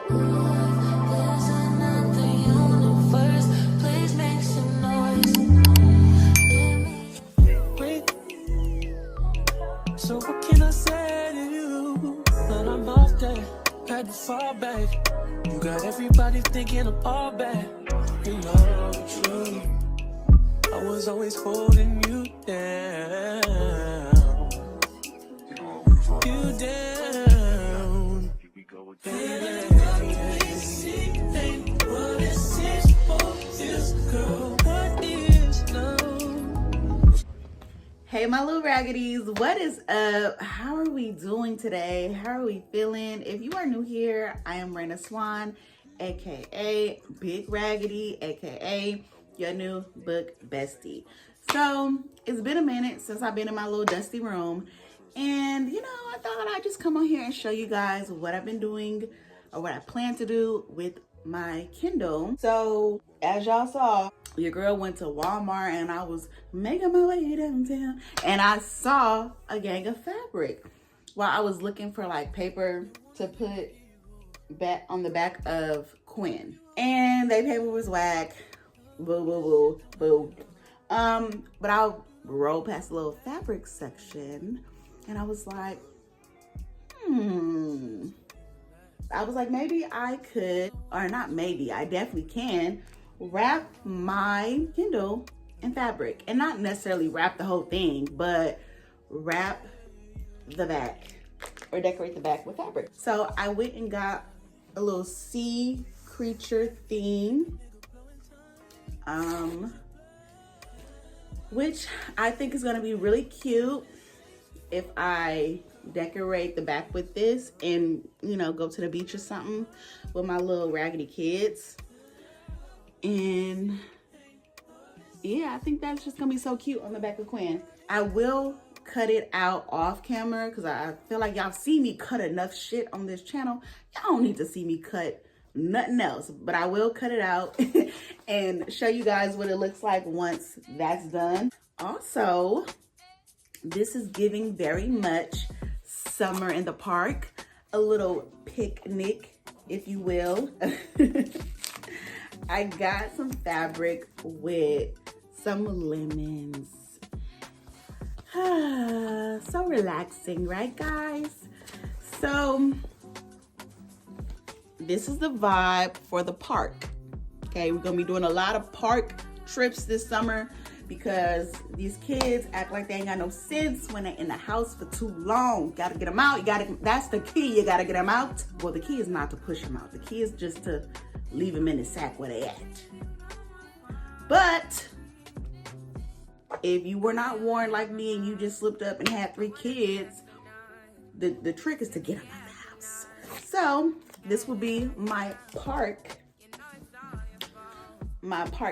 There's another universe. Please make some noise. Wait, so what can I say to you? When I'm off day, had to fall back. You got everybody thinking I'm all bad. You know the truth. I was always holding you down. You down. Baby. What is this for this girl? What is love? Hey my little raggities, what is up? How are we doing today? How are we feeling? If you are new here, I am Raina Swan, aka Big Raggedy, aka your new book bestie. So it's been a minute since I've been in my little dusty room, and I thought I'd just come on here and show you guys what I've been doing or what I plan to do with my Kindle. So as y'all saw, your girl went to Walmart and I was making my way downtown and I saw a gang of fabric while I was looking for like paper to put back on the back of Quinn, and they paper was whack. Boo boo boo boo. But I rolled past the little fabric section and I was like, I was like, maybe I could, or not maybe, I definitely can wrap my Kindle in fabric, and not necessarily wrap the whole thing, but wrap the back or decorate the back with fabric. So I went and got a little sea creature theme, which I think is gonna be really cute if I decorate the back with this and go to the beach or something with my little raggedy kids. And yeah, I think that's just gonna be so cute on the back of Quinn. I will cut it out off camera because I feel like y'all see me cut enough shit on this channel. Y'all don't need to see me cut nothing else, but I will cut it out and show you guys what it looks like once that's done. Also, this is giving very much summer in the park, a little picnic, if you will. I got some fabric with some lemons. So relaxing, right guys? So this is the vibe for the park. Okay, we're gonna be doing a lot of park trips this summer because these kids act like they ain't got no sense when they're in the house for too long. Gotta get them out. That's the key. You gotta get them out. Well, the key is not to push them out. The key is just to leave them in the sack where they at. But if you were not warned like me and you just slipped up and had 3 kids, the trick is to get them out of the house. So this will be my park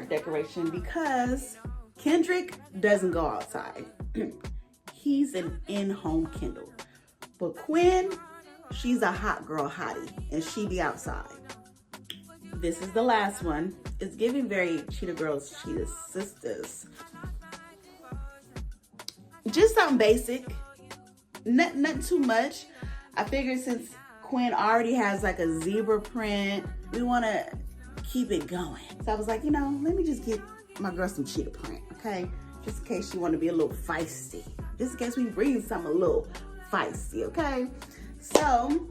decoration because Kendrick doesn't go outside. He's an in-home Kindle. But Quinn, she's a hot girl hottie and she be outside. This is the last one. It's giving very Cheetah Girls, Cheetah Sisters. Just something basic, nothing too much. I figured since Quinn already has like a zebra print, we want to keep it going. So I was like, let me just get my girl some cheetah print, okay? Just in case she want to be a little feisty. Just in case we bring something a little feisty, okay? So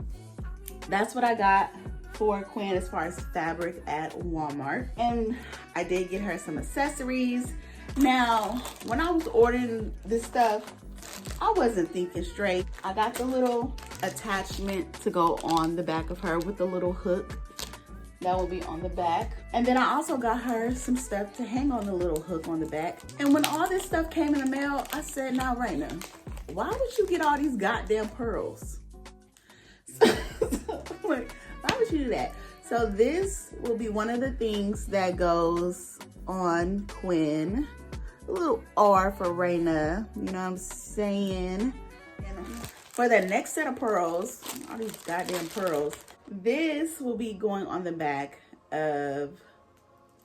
that's what I got for Quinn as far as fabric at Walmart. And I did get her some accessories. Now, when I was ordering this stuff, I wasn't thinking straight. I got the little attachment to go on the back of her with the little hook. That will be on the back. And then I also got her some stuff to hang on the little hook on the back. And when all this stuff came in the mail, I said, now Raina, why would you get all these goddamn pearls? Like, why would you do that? So this will be one of the things that goes on Quinn. A little R for Raina, you know what I'm saying? And for the next set of pearls, all these goddamn pearls, this will be going on the back of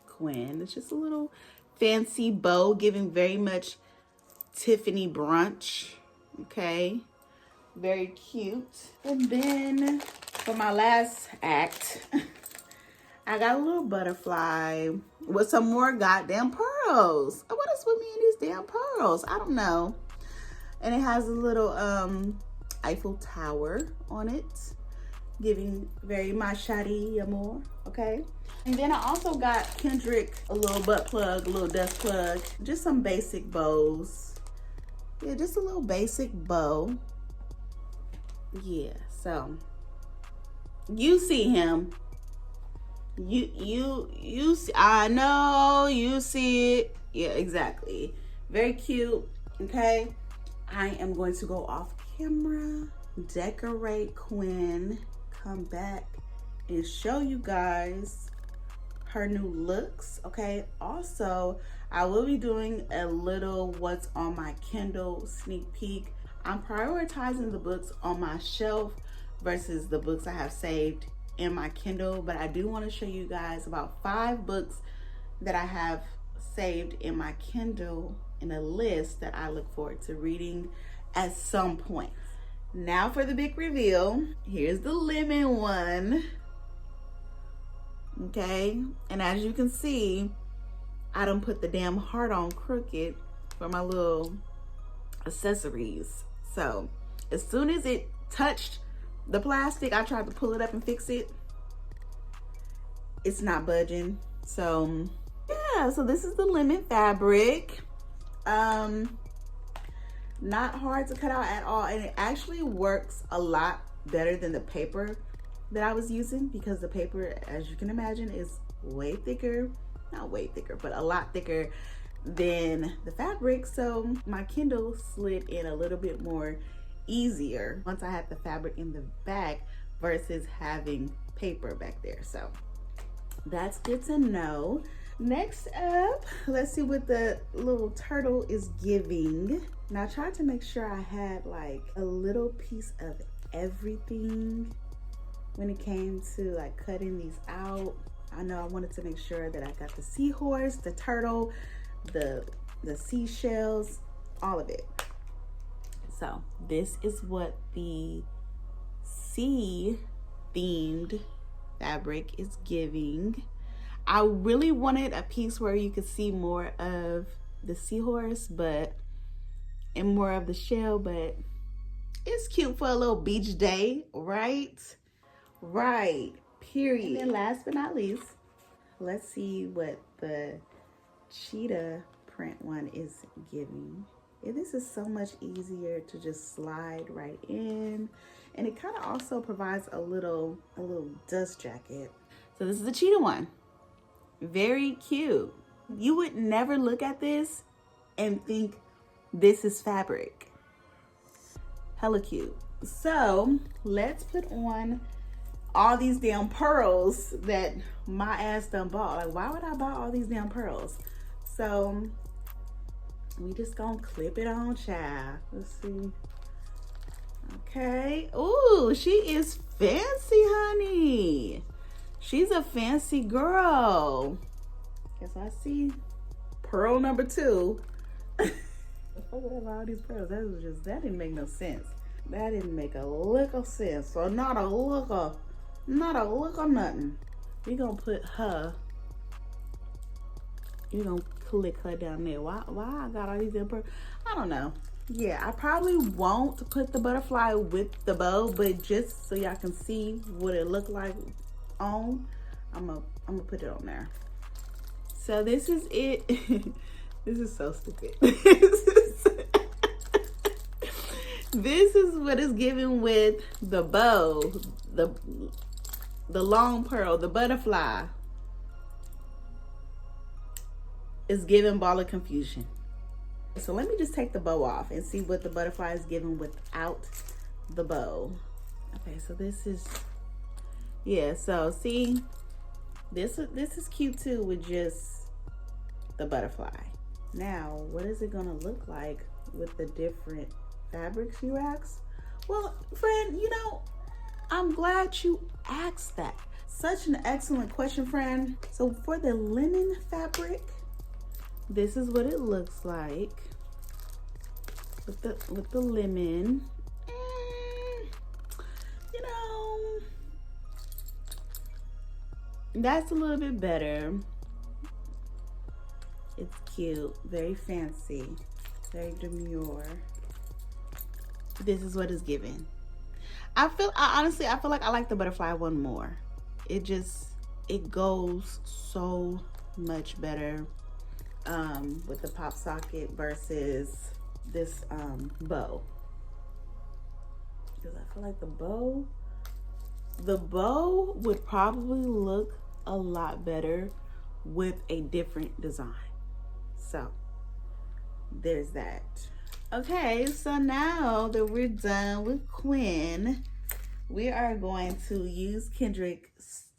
Quinn. It's just a little fancy bow, giving very much Tiffany brunch, okay? Very cute. And then For my last act, I got a little butterfly with some more goddamn pearls. What is with me and these damn pearls? I don't know. And it has a little Eiffel Tower on it, giving very machadi amour, okay? And then I also got Kendrick a little butt plug, a little dust plug, just some basic bows. Yeah, just a little basic bow. Yeah, so you see him. You see, I know you see it. Yeah, exactly. Very cute, okay? I am going to go off camera, decorate Quinn, come back and show you guys her new looks, okay? Also, I will be doing a little what's on my Kindle sneak peek. I'm prioritizing the books on my shelf versus the books I have saved in my Kindle, but I do want to show you guys about 5 books that I have saved in my Kindle in a list that I look forward to reading at some point. Now for the big reveal. Here's the lemon one. Okay, and as you can see, I done put the damn heart on crooked for my little accessories. So as soon as it touched the plastic, I tried to pull it up and fix it. It's not budging. So yeah, so this is the lemon fabric. Not hard to cut out at all, and it actually works a lot better than the paper that I was using, because the paper, as you can imagine, is way thicker. Not way thicker, but a lot thicker than the fabric. So my Kindle slid in a little bit more easier once I had the fabric in the back versus having paper back there. So that's good to know. Next up, let's see what the little turtle is giving. Now I tried to make sure I had like a little piece of everything when it came to like cutting these out. I know I wanted to make sure that I got the seahorse, the turtle, the seashells, all of it. So this is what the sea themed fabric is giving. I really wanted a piece where you could see more of the seahorse, and more of the shell, but it's cute for a little beach day, right? Right, period. And then last but not least, let's see what the cheetah print one is giving. And this is so much easier to just slide right in. And it kind of also provides a little dust jacket. So this is the cheetah one. Very cute. You would never look at this and think this is fabric. Hella cute. So let's put on all these damn pearls that my ass done bought. Like, why would I buy all these damn pearls? So we just gonna clip it on, child. Let's see. Okay. Ooh, she is fancy, honey. She's a fancy girl. Guess I see pearl number 2. What would all these pearls? That didn't make no sense. That didn't make a lick of sense. So not a look of nothing. We gonna put her. You gonna click her down there. Why I got all these damn pearls? I don't know. Yeah, I probably won't put the butterfly with the bow, but just so y'all can see what it looked like on, I'm gonna put it on there. So this is it. This is so stupid. This is what is given with the bow, the long pearl, the butterfly. Is giving ball of confusion. So let me just take the bow off and see what the butterfly is giving without the bow. Okay, so this is, yeah, so see, this is cute too with just the butterfly. Now, what is it gonna look like with the different fabrics, you ask? Well, friend, you know, I'm glad you asked that. Such an excellent question, friend. So for the linen fabric, this is what it looks like with the lemon. You know, That's a little bit better. It's cute, very fancy, very demure. This is what is given. Honestly, I feel like I like the butterfly one more. It goes so much better with the pop socket versus this bow. Because I feel like the bow would probably look a lot better with a different design. So there's that. Okay, so now that we're done with Quinn, we are going to use Kendrick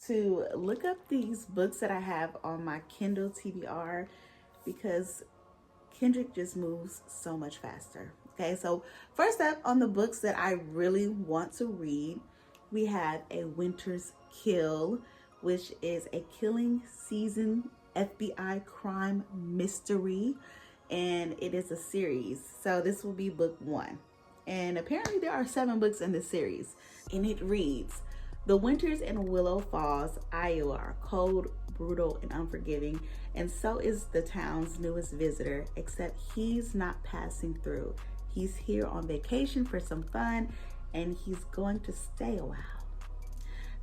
to look up these books that I have on my Kindle TBR because Kendrick just moves so much faster. Okay, so first up on the books that I really want to read, we have A Winter's Kill, which is a killing season FBI crime mystery, and it is a series. So this will be book 1. And apparently there are 7 books in this series. And it reads, the winters in Willow Falls, Iowa are cold, brutal, and unforgiving, and so is the town's newest visitor, except he's not passing through. He's here on vacation for some fun, and he's going to stay a while.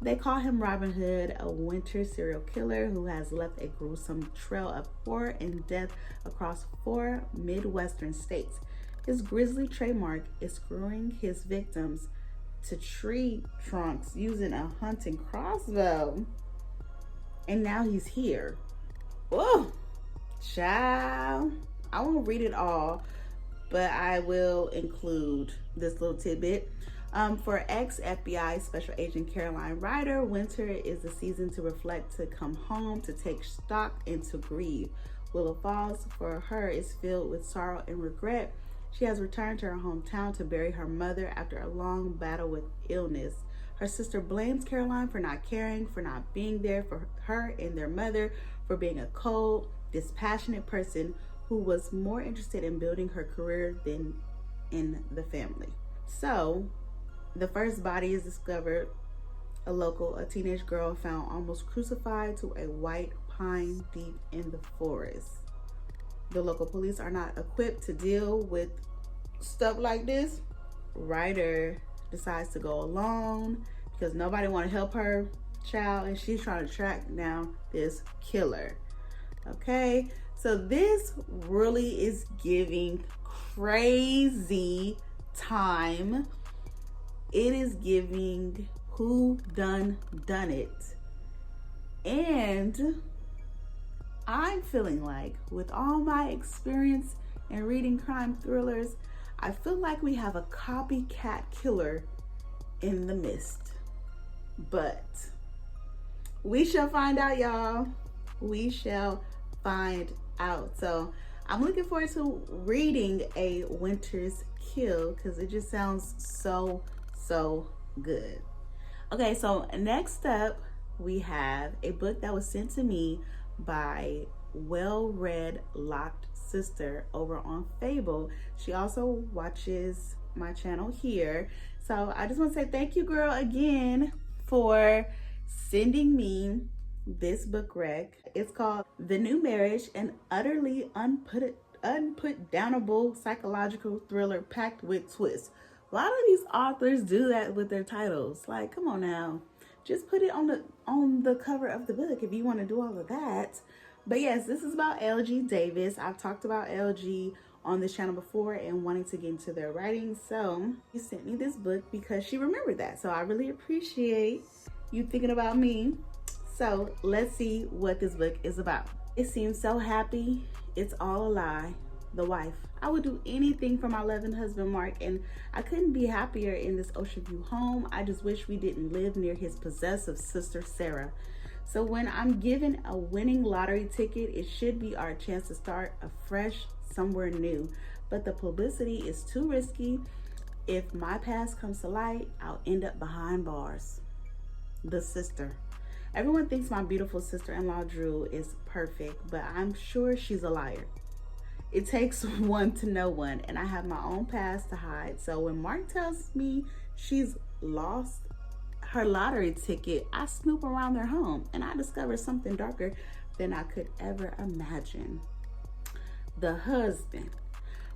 They call him Robin Hood, a winter serial killer who has left a gruesome trail of horror and death across 4 Midwestern states. His grisly trademark is screwing his victims to tree trunks using a hunting crossbow. And now he's here. Whoa, child. I won't read it all, but I will include this little tidbit. For ex-FBI Special Agent Caroline Ryder, winter is the season to reflect, to come home, to take stock, and to grieve. Willow Falls, for her, is filled with sorrow and regret. She has returned to her hometown to bury her mother after a long battle with illness. Her sister blames Caroline for not caring, for not being there for her and their mother, for being a cold, dispassionate person who was more interested in building her career than in the family. So, the first body is discovered. A teenage girl found almost crucified to a white pine deep in the forest. The local police are not equipped to deal with stuff like this. Ryder decides to go alone because nobody want to help her child, and she's trying to track down this killer. Okay, so this really is giving crazy time. It is giving who done it. And I'm feeling like, with all my experience in reading crime thrillers, I feel like we have a copycat killer in the midst. But we shall find out, y'all. We shall find out. So I'm looking forward to reading A Winter's Kill because it just sounds so good. Okay, so next up we have a book that was sent to me by Well-Read Locked Sister over on Fable. She also watches my channel here. So I just want to say thank you, girl, again for sending me this book rec. It's called The New Marriage, an utterly unputdownable psychological thriller packed with twists. A lot of these authors do that with their titles. Like, come on now. Just put it on the cover of the book if you want to do all of that. But yes, this is about LG Davis. I've talked about LG on this channel before and wanting to get into their writing. So she sent me this book because she remembered that. So I really appreciate you thinking about me. So let's see what this book is about. It seems so happy. It's all a lie. The wife. I would do anything for my loving husband Mark, and I couldn't be happier in this Ocean View home. I just wish we didn't live near his possessive sister Sarah. So when I'm given a winning lottery ticket, it should be our chance to start afresh somewhere new. But the publicity is too risky. If my past comes to light, I'll end up behind bars. The sister. Everyone thinks my beautiful sister-in-law Drew is perfect, but I'm sure she's a liar. It takes one to know one, and I have my own past to hide. So when Mark tells me she's lost her lottery ticket, I snoop around their home and I discovered something darker than I could ever imagine. The husband.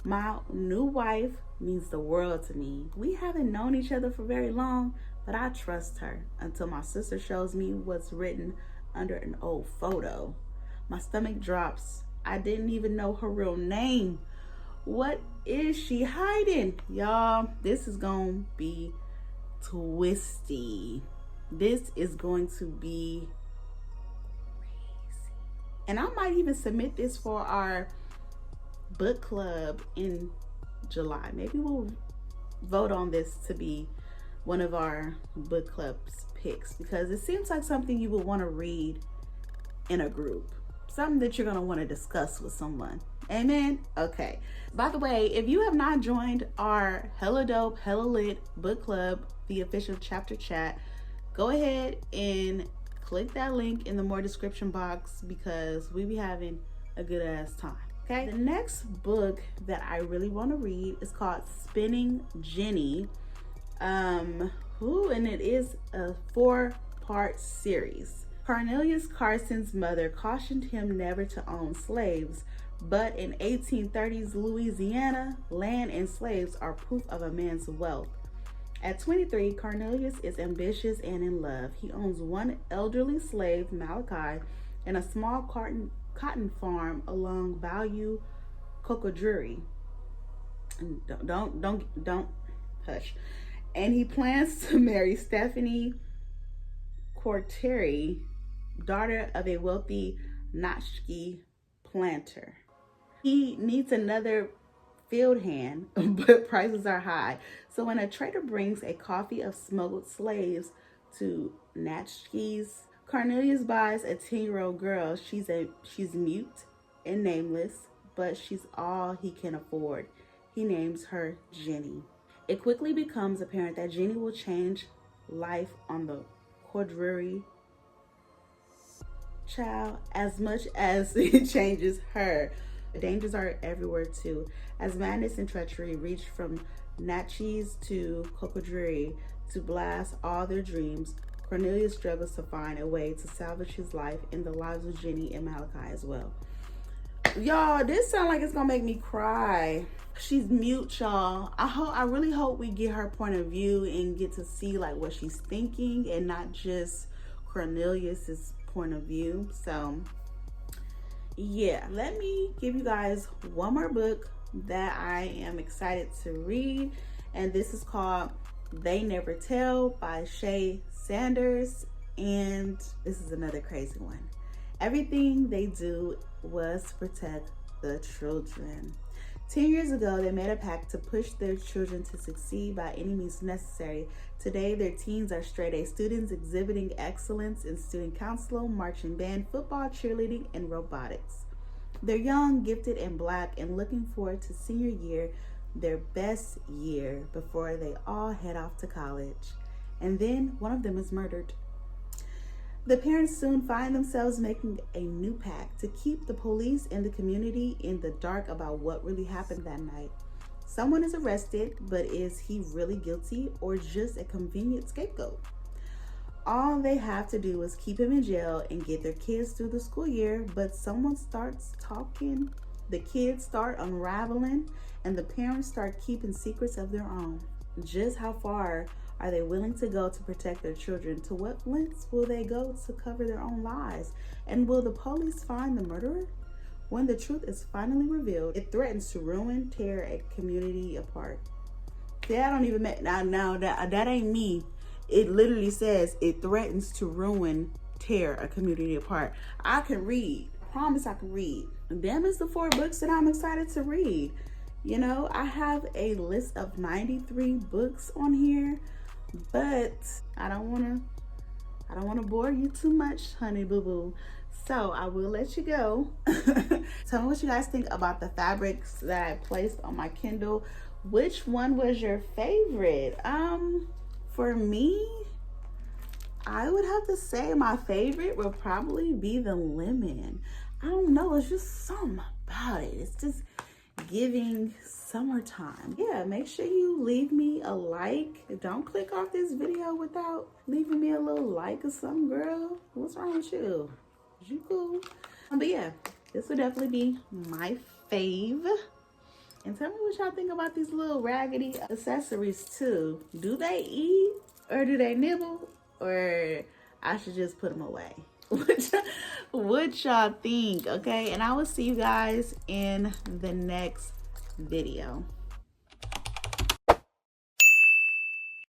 My new wife means the world to me. We haven't known each other for very long, but I trust her until my sister shows me what's written under an old photo. My stomach drops. I didn't even know her real name. What is she hiding? Y'all, this is gonna be twisty. This is going to be crazy. And I might even submit this for our book club in July. Maybe we'll vote on this to be one of our book club's picks, because it seems like something you would want to read in a group, something that you're going to want to discuss with someone. Amen. Okay. By the way, if you have not joined our Hella Dope, Hella Lit book club, the official chapter chat, go ahead and click that link in the more description box, because we be having a good ass time. Okay. The next book that I really want to read is called Spinning Jenny. And it is a 4-part series. Cornelius Carson's mother cautioned him never to own slaves, but in 1830s Louisiana, land and slaves are proof of a man's wealth. At 23, Cornelius is ambitious and in love. He owns one elderly slave, Malachi, and a small cotton farm along Bayou Cocodrie. Don't hush. And he plans to marry Stephanie Corteri, daughter of a wealthy Natchkee planter. He needs another field hand, but prices are high. So when a trader brings a coffee of smuggled slaves to Natchkee's, Cornelius buys a 10-year-old girl. She's mute and nameless, but she's all he can afford. He names her Jenny. It quickly becomes apparent that Jenny will change life on the Cordray child as much as it changes her. The dangers are everywhere too, as madness and treachery reach from Natchez to Cocodrie to blast all their dreams. Cornelius struggles to find a way to salvage his life and the lives of Jenny and Malachi as well. Y'all, this sounds like it's gonna make me cry. She's mute, y'all. I really hope we get her point of view and get to see like what she's thinking and not just Cornelius's point of view. So yeah, let me give you guys one more book that I am excited to read, and this is called They Never Tell by Shay Sanders. And this is another crazy one. Everything they do was to protect the children. 10 years ago, they made a pact to push their children to succeed by any means necessary. Today, their teens are straight-A students exhibiting excellence in student council, marching band, football, cheerleading, and robotics. They're young, gifted, and Black, and looking forward to senior year, their best year, before they all head off to college. And then one of them is murdered. The parents soon find themselves making a new pact to keep the police and the community in the dark about what really happened that night. Someone is arrested, but is he really guilty or just a convenient scapegoat? All they have to do is keep him in jail and get their kids through the school year, but someone starts talking, the kids start unraveling, and the parents start keeping secrets of their own. Just how far are they willing to go to protect their children? To what lengths will they go to cover their own lies? And will the police find the murderer? When the truth is finally revealed, it threatens to ruin, tear a community apart. See, I don't even now that ain't me. It literally says it threatens to ruin, tear a community apart. I can read. I promise I can read. And them is the 4 books that I'm excited to read. You know, I have a list of 93 books on here, but I don't want to bore you too much, honey boo boo. So I will let you go. Tell me what you guys think about the fabrics that I placed on my Kindle. Which one was your favorite? For me, I would have to say my favorite would probably be the lemon. I don't know, it's just something about it. It's just giving summertime. Yeah, make sure you leave me a like. Don't click off this video without leaving me a little like or something, girl. What's wrong with you? Is you cool? But yeah, this will definitely be my fave. And tell me what y'all think about these little raggedy accessories too. Do they eat or do they nibble, or I should just put them away? What y'all think? Okay, and I will see you guys in the next video.